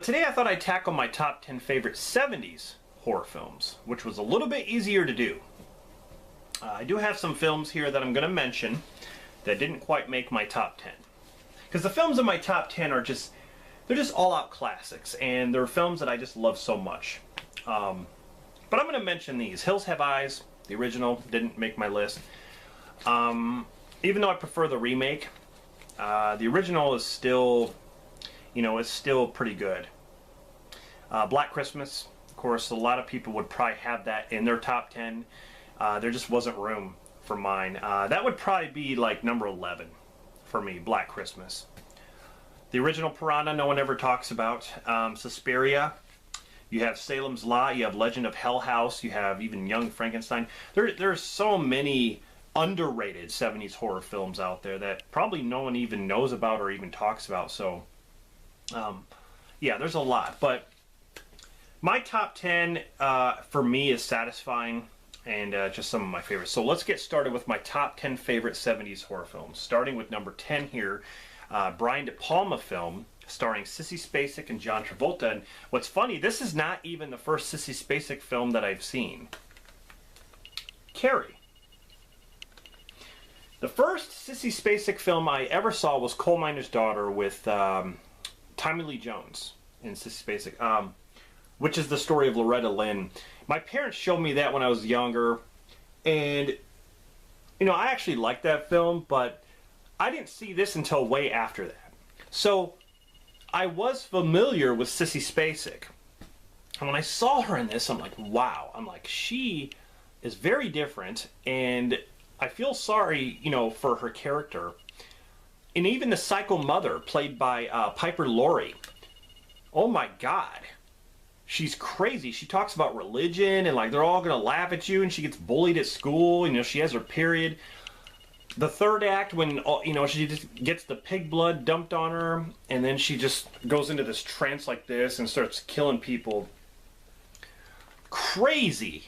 Today I thought I'd tackle my top 10 favorite 70s horror films, which was a little bit easier to do. I do have some films here that I'm going to mention that didn't quite make my top 10. Because the films in my top 10 are just, they're just all-out classics, and they're films that I just love so much. But I'm going to mention these. Hills Have Eyes, the original, didn't make my list. Even though I prefer the remake, the original is still, it's still pretty good. Black Christmas, of course, a lot of people would probably have that in their top 10. There just wasn't room for mine. That would probably be like number 11 for me, Black Christmas. The original Piranha, no one ever talks about. Suspiria. You have Salem's Lot. You have Legend of Hell House. You have even Young Frankenstein. There's so many underrated 70s horror films out there that probably no one even knows about or even talks about. So, yeah, there's a lot. But my top 10 for me is satisfying and just some of my favorites. So let's get started with my top 10 favorite 70s horror films. Starting with number 10 here, Brian De Palma film starring Sissy Spacek and John Travolta. And what's funny, this is not even the first Sissy Spacek film that I've seen. Carrie. The first Sissy Spacek film I ever saw was Coal Miner's Daughter with Tommy Lee Jones and Sissy Spacek, which is the story of Loretta Lynn. My parents showed me that when I was younger, and I actually liked that film, but I didn't see this until way after that. So I was familiar with Sissy Spacek, and when I saw her in this, I'm like, wow. I'm like, she is very different, and I feel sorry, for her character. And even the psycho mother, played by Piper Laurie. Oh my God. She's crazy. She talks about religion and like they're all going to laugh at you, and she gets bullied at school. She has her period. The third act, when, she just gets the pig blood dumped on her, and then she just goes into this trance like this and starts killing people. Crazy.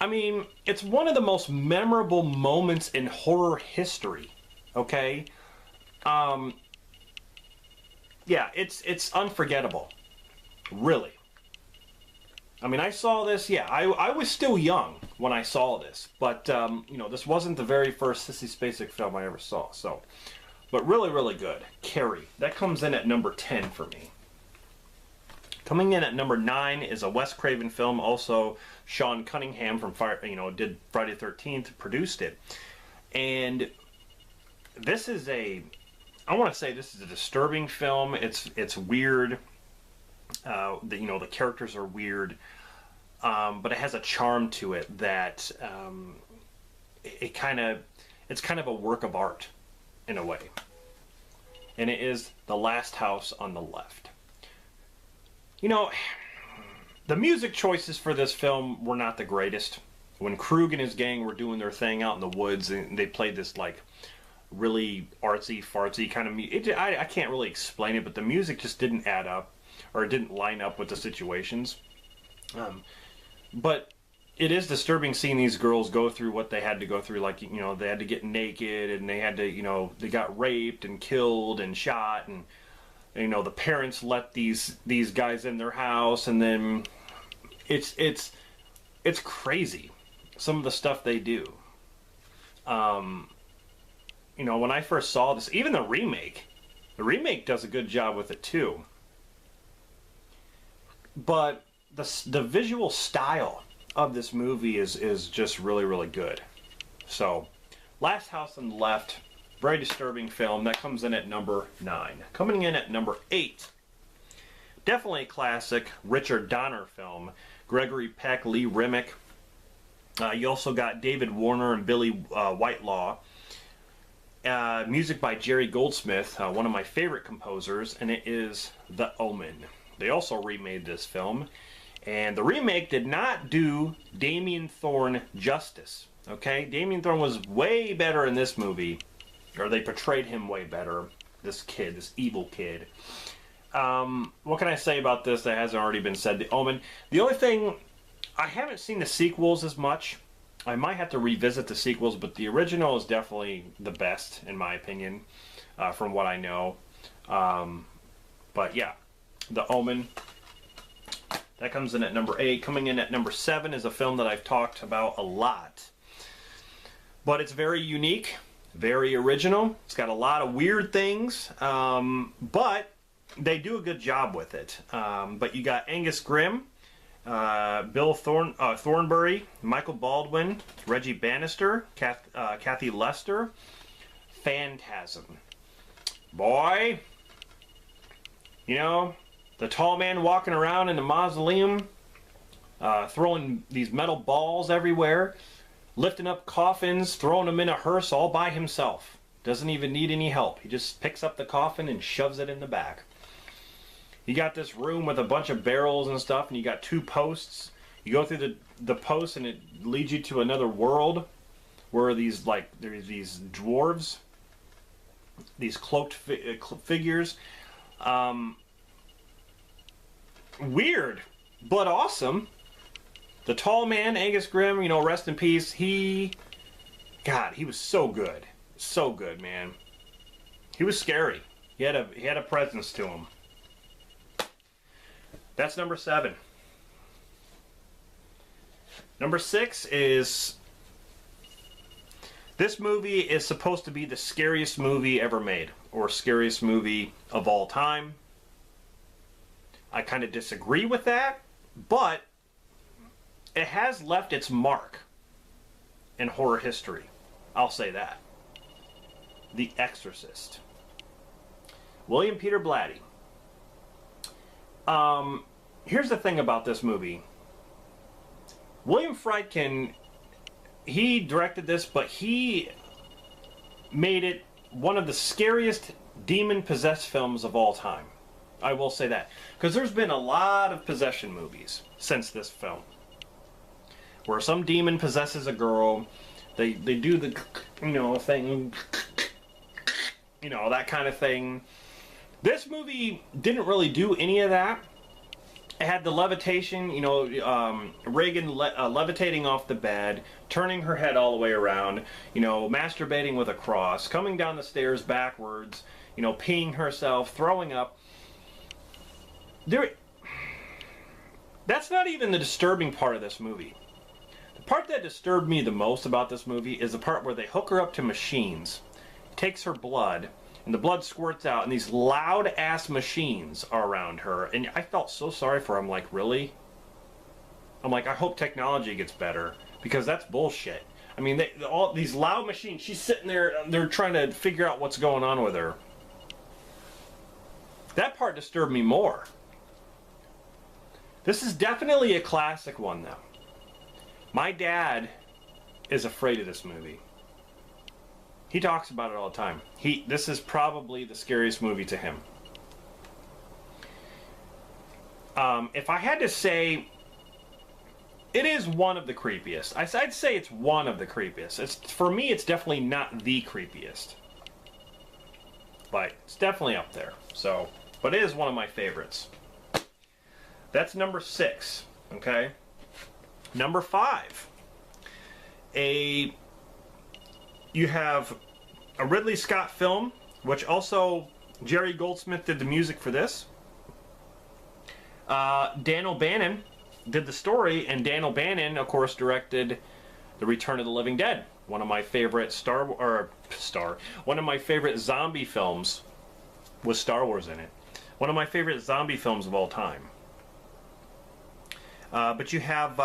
I mean, it's one of the most memorable moments in horror history, okay? Yeah, it's unforgettable, really. I mean, I saw this, yeah, I was still young when I saw this, but, this wasn't the very first Sissy Spacek film I ever saw, so. But really, really good. Carrie. That comes in at number 10 for me. Coming in at number 9 is a Wes Craven film. Also, Sean Cunningham from did Friday the 13th, produced it. And this is I want to say this is a disturbing film. It's weird. The characters are weird, but it has a charm to it that it's kind of a work of art in a way. And it is The Last House on the Left. The music choices for this film were not the greatest. When Krug and his gang were doing their thing out in the woods, and they played this like really artsy fartsy kind of music, I can't really explain it, but the music just didn't add up, or it didn't line up with the situations. But it is disturbing seeing these girls go through what they had to go through. Like, they had to get naked, and they had to, they got raped and killed and shot, and the parents let these guys in their house, and then it's crazy, some of the stuff they do. When I first saw this, even the remake does a good job with it too. But the visual style of this movie is just really, really good. So, Last House on the Left, very disturbing film. That comes in at number 9. Coming in at number 8, definitely a classic, Richard Donner film. Gregory Peck, Lee Remick. You also got David Warner and Billy Whitelaw. Music by Jerry Goldsmith, one of my favorite composers, and it is The Omen. They also remade this film, and the remake did not do Damien Thorne justice. Okay, Damien Thorne was way better in this movie, or they portrayed him way better. This kid, this evil kid. What can I say about this that hasn't already been said? The Omen. The only thing, I haven't seen the sequels as much. I might have to revisit the sequels, but the original is definitely the best, in my opinion, from what I know. But yeah, The Omen. That comes in at number 8. Coming in at number 7 is a film that I've talked about a lot. But it's very unique, very original. It's got a lot of weird things, but they do a good job with it. But you got Angus Grimm, Bill Thornbury, Michael Baldwin, Reggie Bannister, Kathy Lester, Phantasm. Boy, you know, the tall man walking around in the mausoleum, throwing these metal balls everywhere, lifting up coffins, throwing them in a hearse all by himself. Doesn't even need any help. He just picks up the coffin and shoves it in the back. You got this room with a bunch of barrels and stuff, and you got 2 posts. You go through the posts, and it leads you to another world where there's these dwarves, these cloaked figures. Weird, but awesome. The tall man, Angus Grimm, you know, rest in peace. God, he was so good. So good, man. He was scary. He had a presence to him. That's number 7. Number 6 is... This movie is supposed to be the scariest movie ever made, or scariest movie of all time. I kind of disagree with that, but it has left its mark in horror history. I'll say that. The Exorcist. William Peter Blatty. Here's the thing about this movie. William Friedkin, he directed this, but he made it one of the scariest demon-possessed films of all time. I will say that. Because there's been a lot of possession movies since this film. Where some demon possesses a girl, they do the, you know, thing, you know, that kind of thing. This movie didn't really do any of that. It had the levitation, you know, Reagan levitating off the bed, turning her head all the way around, you know, masturbating with a cross, coming down the stairs backwards, you know, peeing herself, throwing up. That's not even the disturbing part of this movie. The part that disturbed me the most about this movie is the part where they hook her up to machines, takes her blood, and the blood squirts out, and these loud-ass machines are around her. And I felt so sorry for her. I'm like, really? I'm like, I hope technology gets better, because that's bullshit. I mean, all these loud machines, she's sitting there, they're trying to figure out what's going on with her. That part disturbed me more. This is definitely a classic one, though. My dad is afraid of this movie. He talks about it all the time. This is probably the scariest movie to him. If I had to say, it is one of the creepiest. I'd say it's one of the creepiest. For me, it's definitely not the creepiest. But it's definitely up there. So, but it is one of my favorites. That's number 6, okay? Number 5. You have a Ridley Scott film, which also Jerry Goldsmith did the music for this. Dan O'Bannon did the story, and Dan O'Bannon, of course, directed The Return of the Living Dead, one of my favorite one of my favorite zombie films with Star Wars in it. One of my favorite zombie films of all time. But you have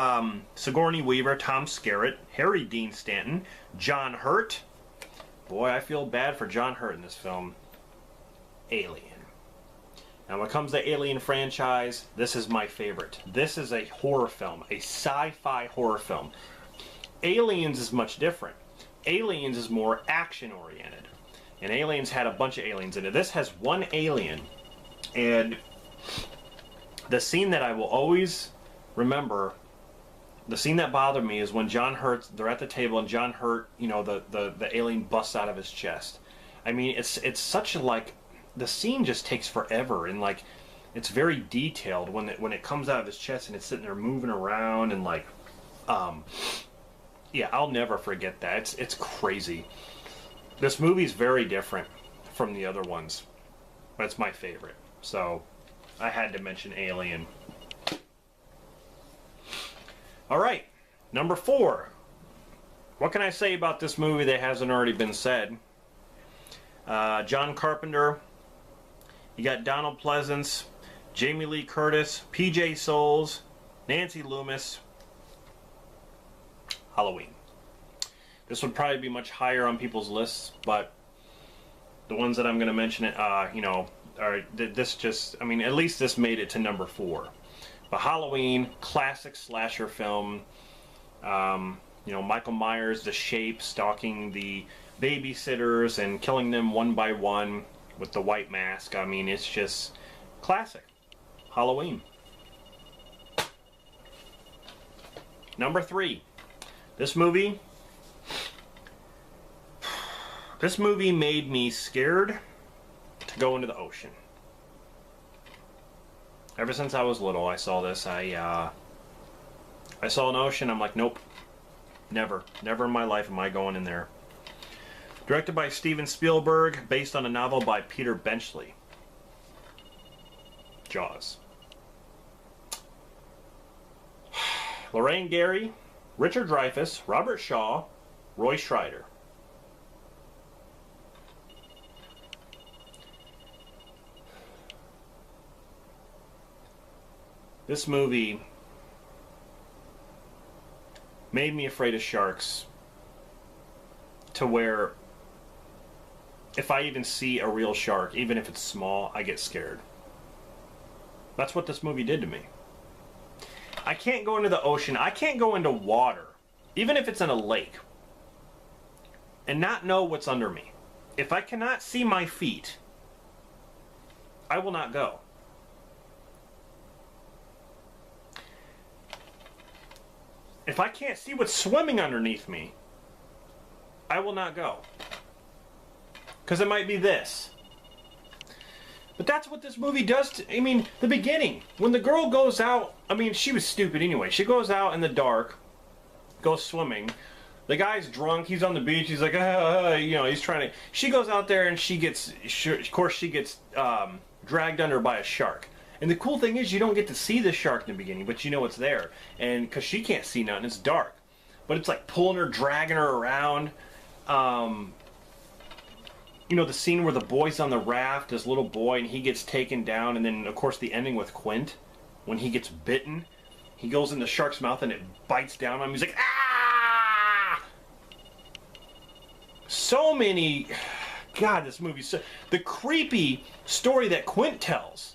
Sigourney Weaver, Tom Skerritt, Harry Dean Stanton, John Hurt. Boy, I feel bad for John Hurt in this film. Alien. Now, when it comes to Alien franchise, this is my favorite. This is a horror film, a sci-fi horror film. Aliens is much different. Aliens is more action-oriented. And Aliens had a bunch of aliens in it. This has one alien. And the scene that I will always remember, the scene that bothered me is when John Hurt, they're at the table and John Hurt, you know, the alien busts out of his chest. I mean, it's such a, like, the scene just takes forever, and like, it's very detailed when it comes out of his chest and it's sitting there moving around and like, yeah, I'll never forget that. It's crazy. This movie's very different from the other ones, but it's my favorite. So, I had to mention Alien. Alright, number 4. What can I say about this movie that hasn't already been said? John Carpenter. You got Donald Pleasance, Jamie Lee Curtis, PJ Soles, Nancy Loomis. Halloween. This would probably be much higher on people's lists, but the ones that I'm going to mention, you know, this just, I mean, at least this made it to number 4. But Halloween, classic slasher film. You know, Michael Myers, The Shape, stalking the babysitters and killing them one by one with the white mask. I mean, it's just classic. Halloween. Number 3. This movie made me scared to go into the ocean. Ever since I was little, I saw this. I saw an ocean. I'm like, nope, never in my life am I going in there. Directed by Steven Spielberg, based on a novel by Peter Benchley. Jaws. Lorraine Gary, Richard Dreyfuss, Robert Shaw, Roy Scheider. This movie made me afraid of sharks to where if I even see a real shark, even if it's small, I get scared. That's what this movie did to me. I can't go into the ocean. I can't go into water, even if it's in a lake, and not know what's under me. If I cannot see my feet, I will not go. If I can't see what's swimming underneath me, I will not go. Because it might be this. But that's what this movie does to, I mean, the beginning. When the girl goes out, I mean, she was stupid anyway. She goes out in the dark, goes swimming. The guy's drunk, he's on the beach, he's like, you know, he's trying to... She goes out there and she gets, of course, she gets dragged under by a shark. And the cool thing is you don't get to see the shark in the beginning, but you know it's there. And because she can't see nothing, it's dark. But it's like pulling her, dragging her around. You know, the scene where the boy's on the raft, this little boy, and he gets taken down. And then, of course, the ending with Quint, when he gets bitten. He goes in the shark's mouth and it bites down on him. He's like, ah! So many... God, this movie... The creepy story that Quint tells.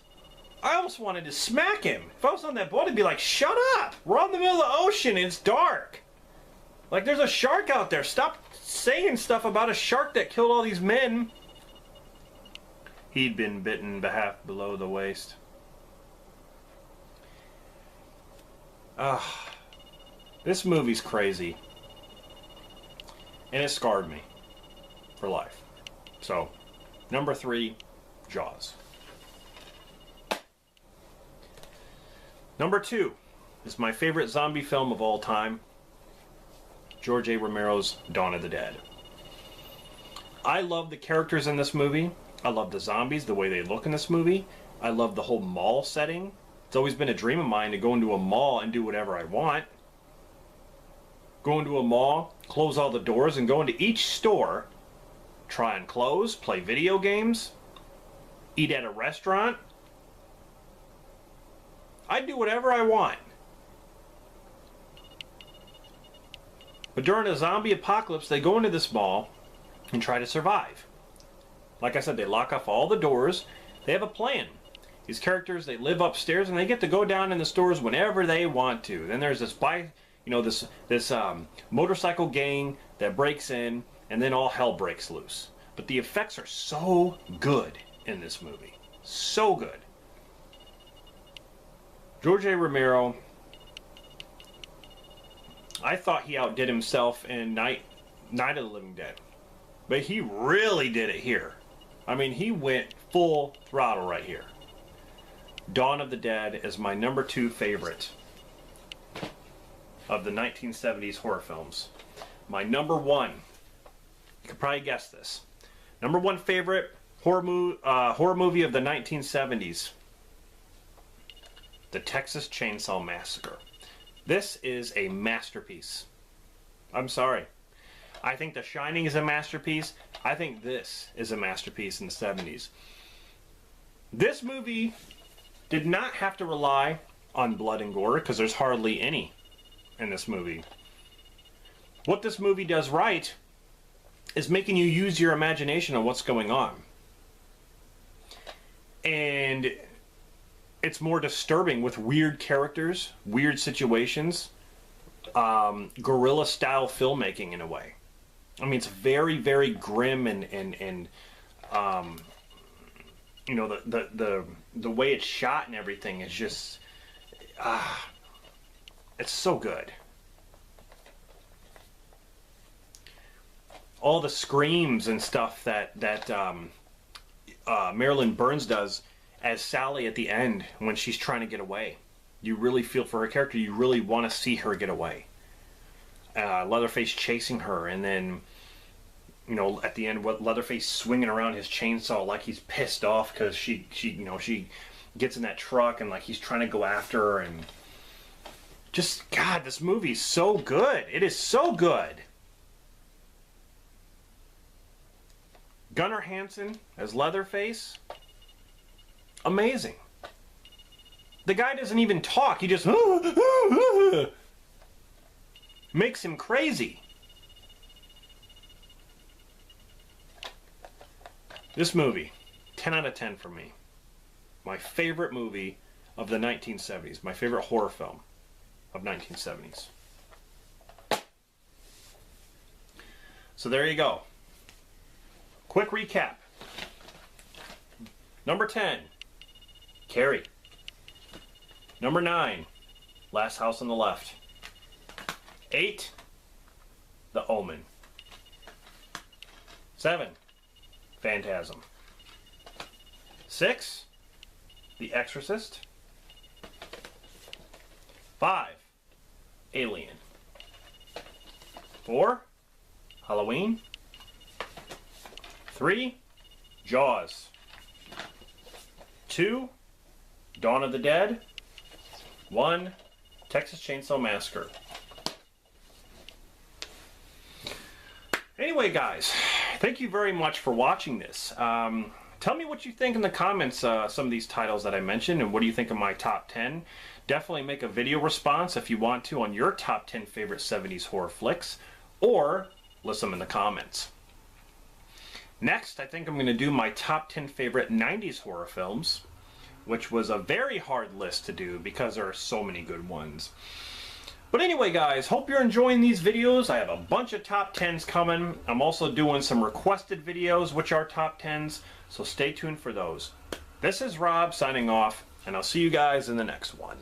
I almost wanted to smack him. If I was on that boat, I'd be like, shut up! We're out in the middle of the ocean and it's dark. Like, there's a shark out there. Stop saying stuff about a shark that killed all these men. He'd been bitten half below the waist. This movie's crazy. And it scarred me for life. So, number 3, Jaws. Number 2 is my favorite zombie film of all time, George A. Romero's Dawn of the Dead. I love the characters in this movie. I love the zombies, the way they look in this movie. I love the whole mall setting. It's always been a dream of mine to go into a mall and do whatever I want. Go into a mall, close all the doors, and go into each store, try on clothes, play video games, eat at a restaurant. I'd do whatever I want. But during a zombie apocalypse, they go into this mall and try to survive. Like I said, they lock off all the doors. They have a plan. These characters, they live upstairs and they get to go down in the stores whenever they want to. Then there's this this motorcycle gang that breaks in, and then all hell breaks loose. But the effects are so good in this movie. So good. George A. Romero, I thought he outdid himself in Night of the Living Dead. But he really did it here. I mean, he went full throttle right here. Dawn of the Dead is my number 2 favorite of the 1970s horror films. My number 1, you could probably guess this. Number 1 favorite horror movie of the 1970s. The Texas Chainsaw Massacre. This is a masterpiece. I'm sorry. I think The Shining is a masterpiece. I think this is a masterpiece in the 70s. This movie did not have to rely on blood and gore because there's hardly any in this movie. What this movie does right is making you use your imagination on what's going on. And it's more disturbing with weird characters, weird situations, guerrilla style filmmaking in a way. I mean, it's very, very grim and you know, the way it's shot and everything is just it's so good. All the screams and stuff that Marilyn Burns does as Sally at the end when she's trying to get away. You really feel for her character. You really want to see her get away. Leatherface chasing her, and then, you know, at the end, what Leatherface swinging around his chainsaw like he's pissed off because she gets in that truck and like he's trying to go after her, and just, God, this movie's so good. It is so good. Gunnar Hansen as Leatherface, amazing. The guy doesn't even talk. He just makes him crazy. This movie, 10 out of 10 for me. My favorite movie of the 1970s. My favorite horror film of 1970s. So there you go. Quick recap. Number 10, Carrie. Number 9, Last House on the Left. 8, The Omen. 7, Phantasm. 6, The Exorcist. 5, Alien. 4, Halloween. 3, Jaws. 2, Dawn of the Dead. 1, Texas Chainsaw Massacre. Anyway, guys, thank you very much for watching this. Tell me what you think in the comments, some of these titles that I mentioned, and what do you think of my top 10. Definitely make a video response if you want to on your top 10 favorite 70s horror flicks, or list them in the comments. Next, I think I'm going to do my top 10 favorite 90s horror films, which was a very hard list to do because there are so many good ones. But anyway, guys, hope you're enjoying these videos. I have a bunch of top 10s coming. I'm also doing some requested videos, which are top 10s, so stay tuned for those. This is Rob signing off, and I'll see you guys in the next one.